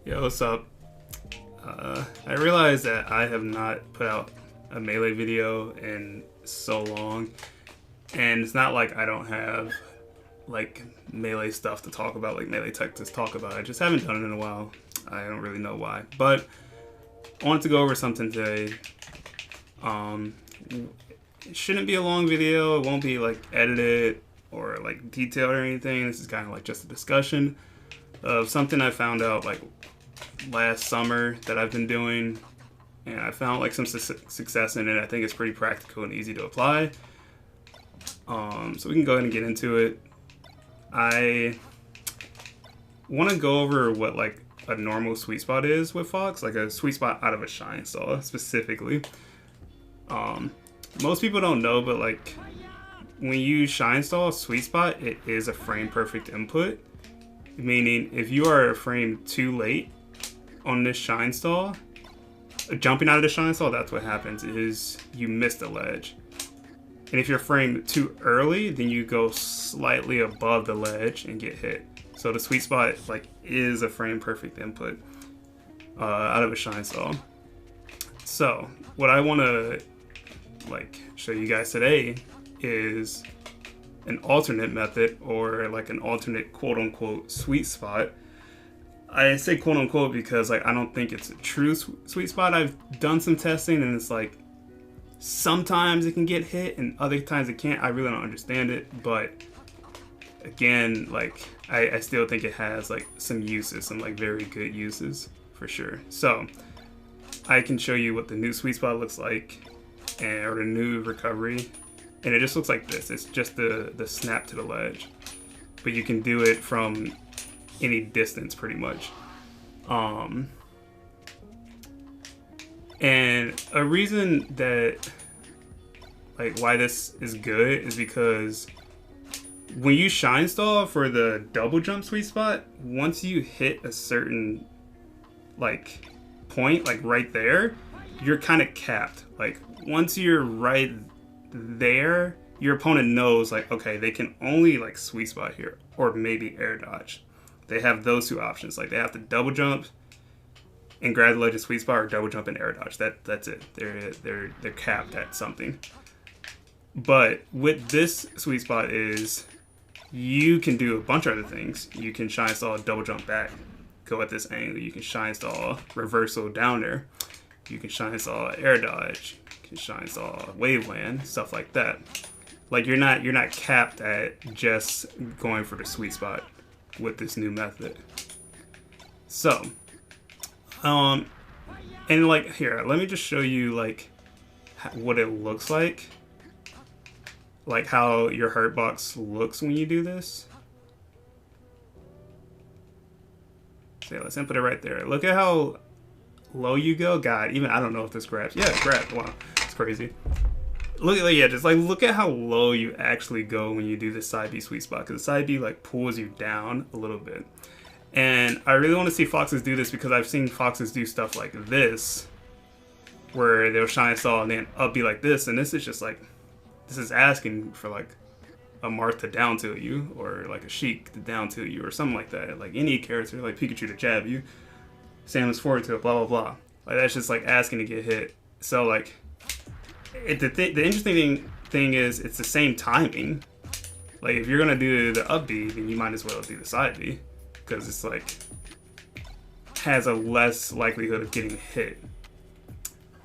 Yo, what's up? I realized that I have not put out a Melee video in so long, and it's not like I don't have like Melee stuff to talk about, like Melee tech to talk about. I just haven't done it in a while. I don't really know why, but I wanted to go over something today. It shouldn't be a long video. It won't be like edited or like detailed or anything. This is kind of like just a discussion of something I found out like last summer that I've been doing, and I found like some success in it. I think it's pretty practical and easy to apply. So we can go ahead and get into it. I want to go over what like a normal sweet spot is with Fox, like a sweet spot out of a shine saw specifically. Most people don't know, but like when you shine saw sweet spot, it is a frame perfect input. Meaning, if you are a frame too late on this shine stall, jumping out of the shine stall, that's what happens, is you miss the ledge. And if you're framed too early, then you go slightly above the ledge and get hit. So the sweet spot like is a frame perfect input out of a shine stall. So what I want to like show you guys today is an alternate method, or like an alternate quote-unquote sweet spot. I say quote-unquote because like I don't think it's a true sweet spot. I've done some testing and it's like sometimes it can get hit and other times it can't. I really don't understand it, but again, like I still think it has like some uses, some like very good uses for sure. So I can show you what the new sweet spot looks like, or the new recovery. And it just looks like this. It's just the snap to the ledge. But you can do it from any distance pretty much. And a reason that, like, why this is good is because when you shine stall for the double jump sweet spot, once you hit a certain, like, point, like right there, you're kind of capped. Like, once you're right there, your opponent knows like, okay, they can only like sweet spot here or maybe air dodge. They have those two options. Like they have to double jump and grab the ledge and sweet spot, or double jump and air dodge. That's it. They're capped at something. But with this sweet spot is you can do a bunch of other things. You can shine stall, double jump back, go at this angle. You can shine stall, reversal down there. You can shine stall, air dodge. Shine saw, wave land, stuff like that. Like you're not capped at just going for the sweet spot with this new method. So, and like here, let me just show you like what it looks like how your hurt box looks when you do this. So yeah, let's input it right there. Look at how low you go. God, even I don't know if this grabs. Yeah, it grabbed. Wow. Crazy. Look at, yeah, just like look at how low you actually go when you do the side B sweet spot, because the side B like pulls you down a little bit. And I really want to see Foxes do this because I've seen Foxes do stuff like this where they'll shine stall and then up be like this, and this is just like, this is asking for like a Marth to down tilt you, or like a Sheik to down tilt you, or something like that. Like any character, like Pikachu to jab you, Samus forward to it, blah blah blah. Like that's just like asking to get hit. So like the interesting thing is it's the same timing. Like if you're gonna do the up B, then you might as well do the side B, because it's like has a less likelihood of getting hit.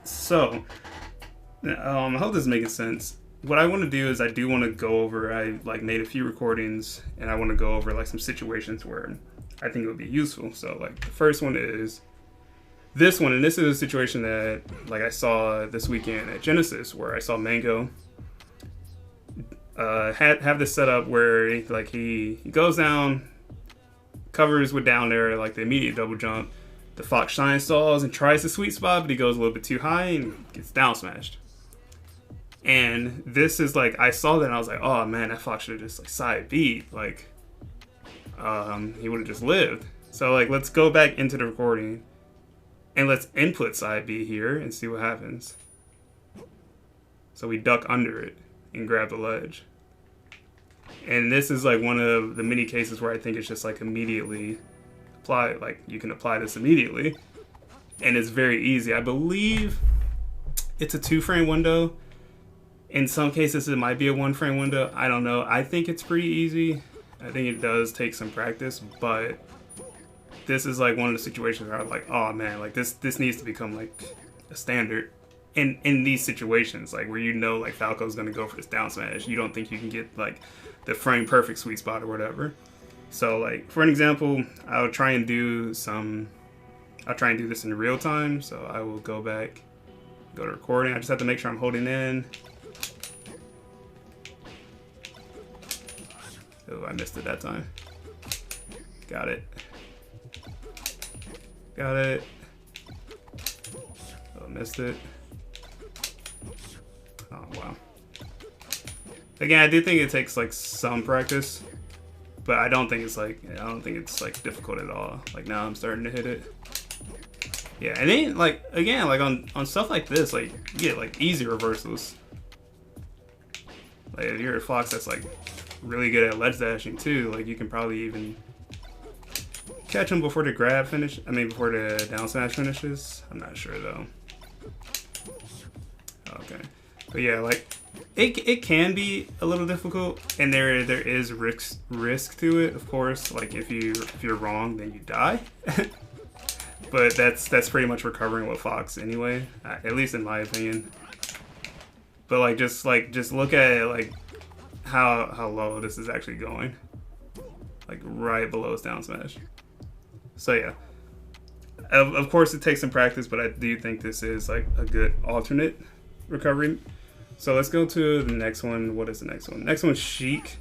So I hope this is making sense. What I want to do is I do want to go over, I like made a few recordings and I want to go over like some situations where I think it would be useful. So like the first one is this one, and this is a situation that like I saw this weekend at Genesis, where I saw Mango have this setup where he goes down, covers with down there, like the immediate double jump. The Fox shine stalls and tries the sweet spot, but he goes a little bit too high and gets down smashed. And this is like, I saw that and I was like, oh man, that Fox should have just like side beat, like he would have just lived. So like let's go back into the recording and let's input side B here and see what happens. So we duck under it and grab the ledge. And this is like one of the many cases where I think it's just like immediately apply, like you can apply this immediately, and it's very easy. I believe it's a 2-frame window. In some cases, it might be a 1-frame window. I don't know. I think it's pretty easy. I think it does take some practice, but this is like one of the situations where I'm like, oh man, like this needs to become like a standard in these situations, like where you know like Falco's gonna go for this down smash. You don't think you can get like the frame perfect sweet spot or whatever. So like for an example, I'll try and do this in real time. So I will go back, go to recording. I just have to make sure I'm holding in. Oh, I missed it that time. Got it. Got it. Oh, missed it. Oh, wow. Again, I do think it takes like some practice, but I don't think it's like difficult at all. Like now I'm starting to hit it. Yeah, and then like again, like on stuff like this, like you get like easy reversals. Like if you're a Fox that's like really good at ledge dashing too, like you can probably even catch them before the grab finish. I mean before the down smash finishes. I'm not sure though. Okay, but yeah, like it can be a little difficult, and there is risk to it, of course. Like if you're wrong, then you die. But that's pretty much recovering with Fox anyway, at least in my opinion. But like just look at it, like how low this is actually going, like right below his down smash. So yeah, of course it takes some practice, but I do think this is like a good alternate recovery. So let's go to the next one. What is the next one? Next one's Chic.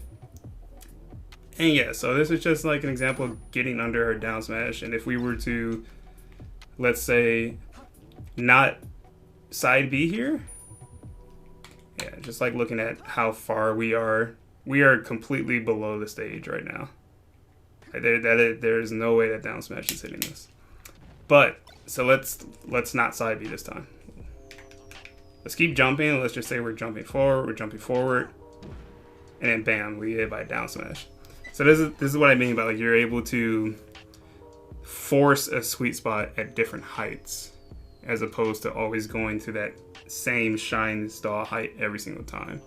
And yeah, so this is just like an example of getting under her down smash. And if we were to, let's say, not side B here. Yeah, just like looking at how far we are completely below the stage right now. There's no way that down smash is hitting this. But, so let's not side B this time. Let's keep jumping. Let's just say we're jumping forward, and then bam, we hit by down smash. So this is what I mean by like you're able to force a sweet spot at different heights, as opposed to always going to that same shine stall height every single time.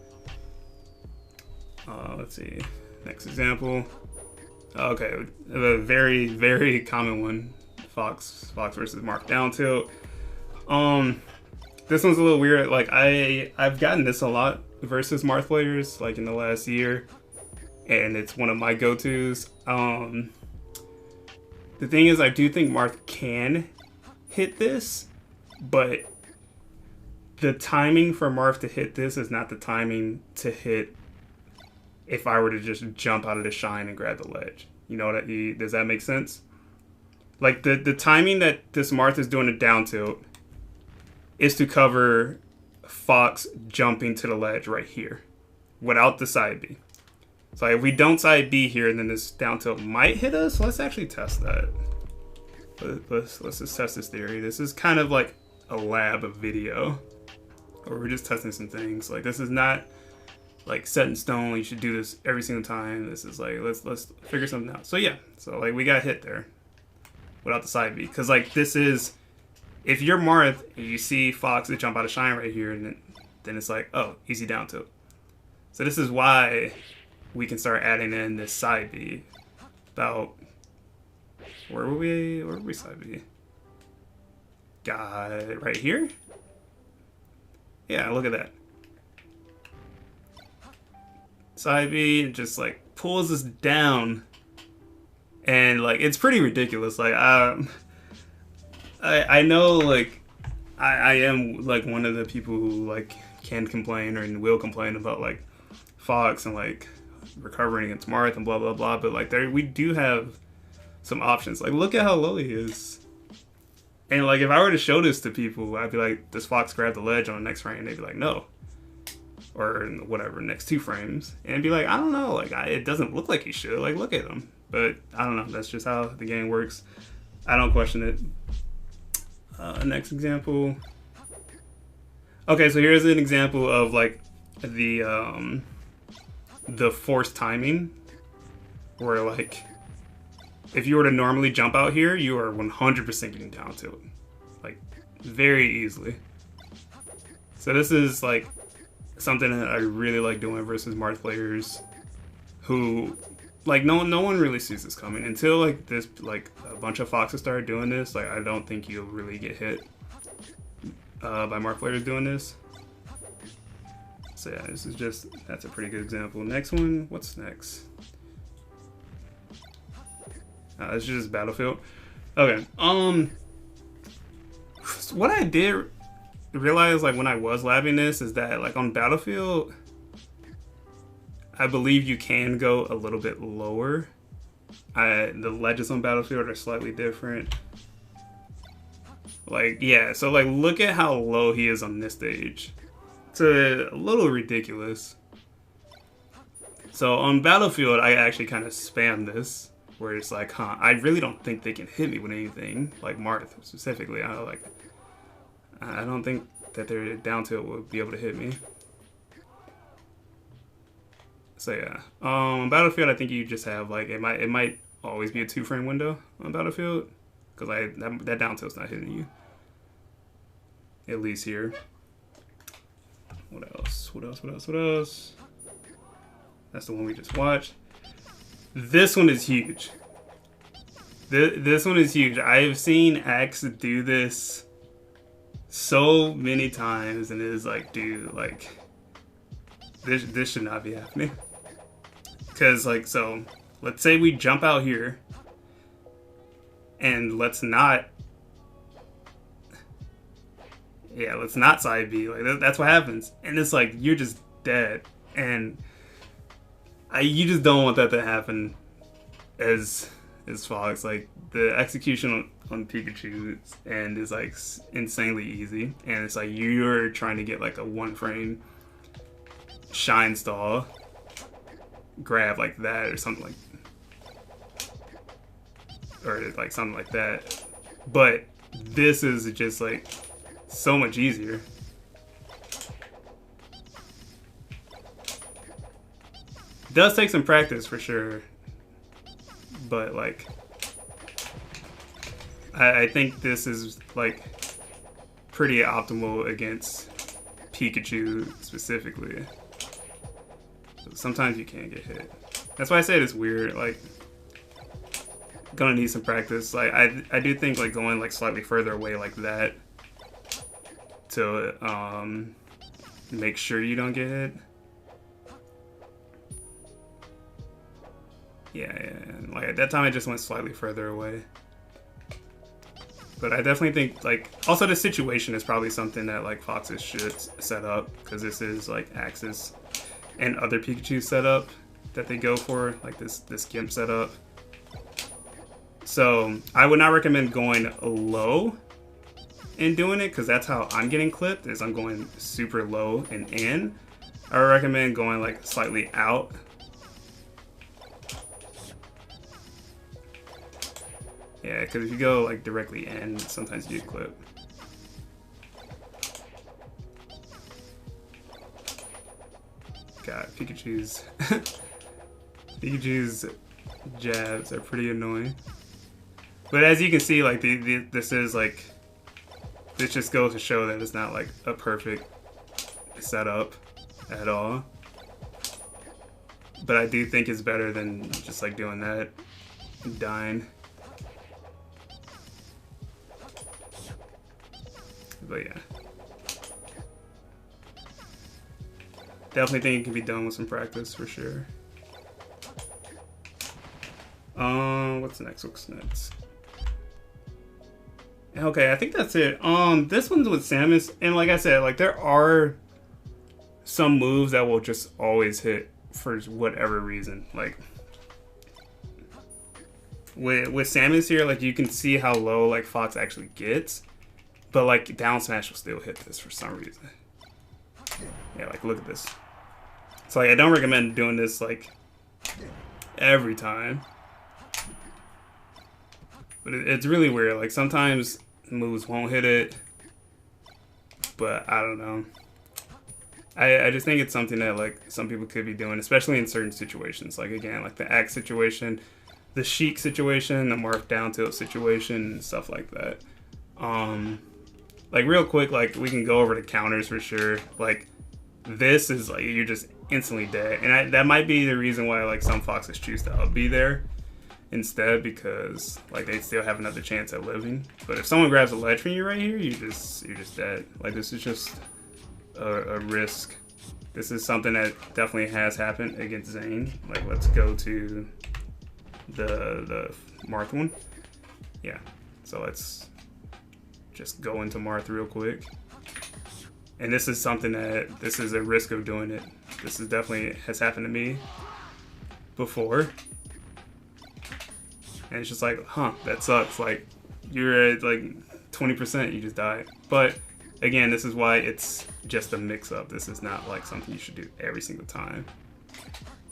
Let's see, next example. Okay, a very, very common one, Fox versus Marth down tilt. This one's a little weird. Like I've gotten this a lot versus Marth players, like in the last year, and it's one of my go-tos. The thing is, I do think Marth can hit this, but the timing for Marth to hit this is not the timing to hit if I were to just jump out of the shine and grab the ledge. You know what does that make sense? Like the timing that this Marth is doing a down tilt is to cover Fox jumping to the ledge right here without the side B. So if we don't side B here, then this down tilt might hit us. Let's actually test that. Let's just test this theory. This is kind of like a lab of video, or we're just testing some things. Like this is not like set in stone. You should do this every single time. This is like let's figure something out. So yeah, so like we got hit there without the side B, because like this is, if you're Marth and you see Fox jump out of shine right here, and then it's like, oh, easy down tilt. So this is why we can start adding in this side B. About where were we side B? Got it right here. Yeah, look at that. Side B just like pulls us down, and like it's pretty ridiculous. Like I know, like I am like one of the people who like can complain or will complain about like Fox and like recovering against Marth and blah blah blah, but like we do have some options. Like look at how low he is, and like if I were to show this to people, I'd be like, does Fox grab the ledge on the next frame? They'd be like, no, or whatever, next 2 frames, and I'd be like, I don't know, like it doesn't look like he should. Like look at him, but I don't know. That's just how the game works. I don't question it. Next example. Okay, so here's an example of like the forced timing, where like if you were to normally jump out here, you are 100% getting down tilt. Like, very easily. So this is like something that I really like doing versus Marth players who, like, no one really sees this coming until like this, like a bunch of foxes started doing this. Like, I don't think you'll really get hit by Marth players doing this. So yeah, this is just, that's a pretty good example. Next one, what's next? It's just Battlefield. Okay, what I did realize, like, when I was labbing this is that, like, on Battlefield, I believe you can go a little bit lower. The ledges on Battlefield are slightly different. Like, yeah, so, like, look at how low he is on this stage. It's a little ridiculous. So on Battlefield, I actually kind of spam this, where it's like, huh, I really don't think they can hit me with anything, like Marth specifically. I don't think that their down tilt will be able to hit me. So yeah, on Battlefield, I think you just have like, it might always be a 2-frame window on Battlefield, because that down tilt's not hitting you. At least here. What else? What else? What else? What else? That's the one we just watched. This one is huge. This one is huge. I've seen Axe do this so many times, and it is like, dude, like, this should not be happening. Because, like, so, let's say we jump out here, and let's not side B. Like, that's what happens. And it's like, you're just dead. And you just don't want that to happen as Fox. Like, the execution on Pikachu is like insanely easy. And it's like, you're trying to get like a 1-frame shine stall grab like that, or something like that. But this is just like so much easier. It does take some practice for sure, but like, I think this is like pretty optimal against Pikachu specifically. Sometimes you can't get hit. That's why I said it's weird. Like, gonna need some practice. Like, I do think like going like slightly further away like that to make sure you don't get hit. Yeah. Like, at that time I just went slightly further away. But I definitely think, like, also the situation is probably something that like Foxes should set up, because this is like Axe's and other Pikachu setup that they go for, like this Gimp setup. So I would not recommend going low and doing it, because that's how I'm getting clipped, is I'm going super low and in. I would recommend going like slightly out. Yeah, because if you go like directly in, sometimes you get clipped. God, Pikachu's jabs are pretty annoying. But as you can see, like this is like, this just goes to show that it's not like a perfect setup at all. But I do think it's better than just like doing that and dying. But yeah, definitely think it can be done with some practice for sure. What's next? Okay, I think that's it. This one's with Samus, and like I said, like there are some moves that will just always hit for whatever reason. Like with Samus here, like you can see how low like Fox actually gets. But like down smash will still hit this for some reason. Yeah, like look at this. So like I don't recommend doing this like every time. But it's really weird. Like sometimes moves won't hit it. But I don't know. I just think it's something that like some people could be doing, especially in certain situations. Like again, like the Axe situation. the Sheik situation, the Marth down tilt situation, and stuff like that. Like real quick, like we can go over the counters for sure. Like this is like you're just instantly dead, and that might be the reason why like some foxes choose to up B there instead, because like they still have another chance at living. But if someone grabs a ledge from you right here, you're just dead. Like this is just a risk. This is something that definitely has happened against Zane. Like let's go to the Marth one. Yeah, so let's just go into Marth real quick. And this is something that, this is a risk of doing it. This is definitely has happened to me before. And it's just like, huh, that sucks. Like you're at like 20%, you just died. But again, this is why it's just a mix up. This is not like something you should do every single time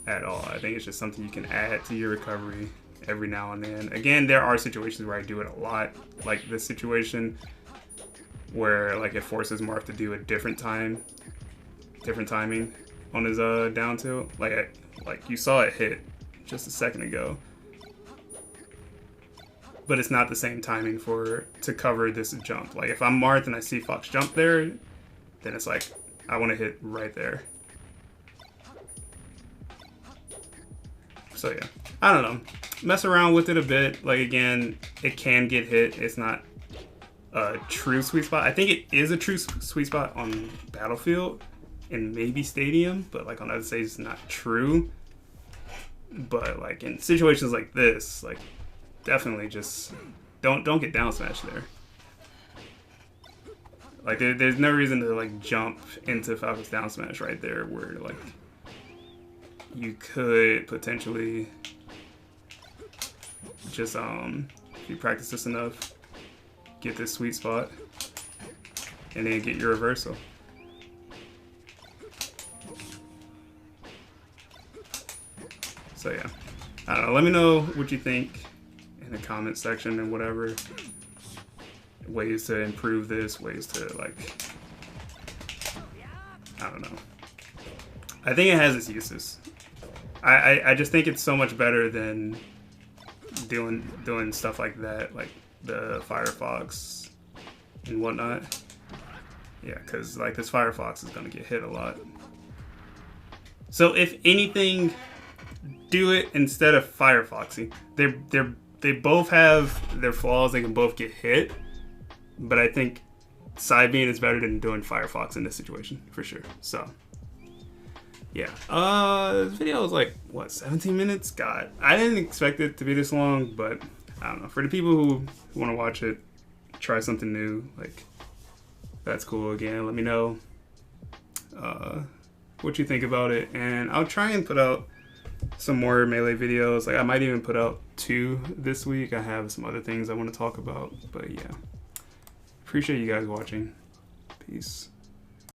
at all. I think it's just something you can add to your recovery every now and then. Again, there are situations where I do it a lot, like this situation where like it forces Marth to do a different timing on his down tilt. Like you saw it hit just a second ago, but it's not the same timing to cover this jump. Like if I'm Marth and I see Fox jump there, then it's like I want to hit right there. So yeah, I don't know. Mess around with it a bit. Like again, it can get hit. It's not a true sweet spot. I think it is a true sweet spot on Battlefield and maybe Stadium, but like on other stages it's not true. But like in situations like this, like definitely just don't get down smash there. Like there's no reason to like jump into Falcon's down smash right there where like you could potentially just if you practice this enough, get this sweet spot and then get your reversal. So yeah, I don't know, let me know what you think in the comment section and whatever, ways to improve this, ways to like, I don't know. I think it has its uses. I just think it's so much better than doing stuff like that, like the Firefox and whatnot. Yeah, because like this Firefox is gonna get hit a lot. So if anything, do it instead of Firefoxing. They both have their flaws. They can both get hit, but I think side beam is better than doing Firefox in this situation for sure. So yeah, this video was like what, 17 minutes? God, I didn't expect it to be this long, but I don't know. For the people who want to watch it, try something new, like that's cool. Again, let me know what you think about it, and I'll try and put out some more Melee videos. Like I might even put out 2 this week. I have some other things I want to talk about, but yeah, appreciate you guys watching. Peace.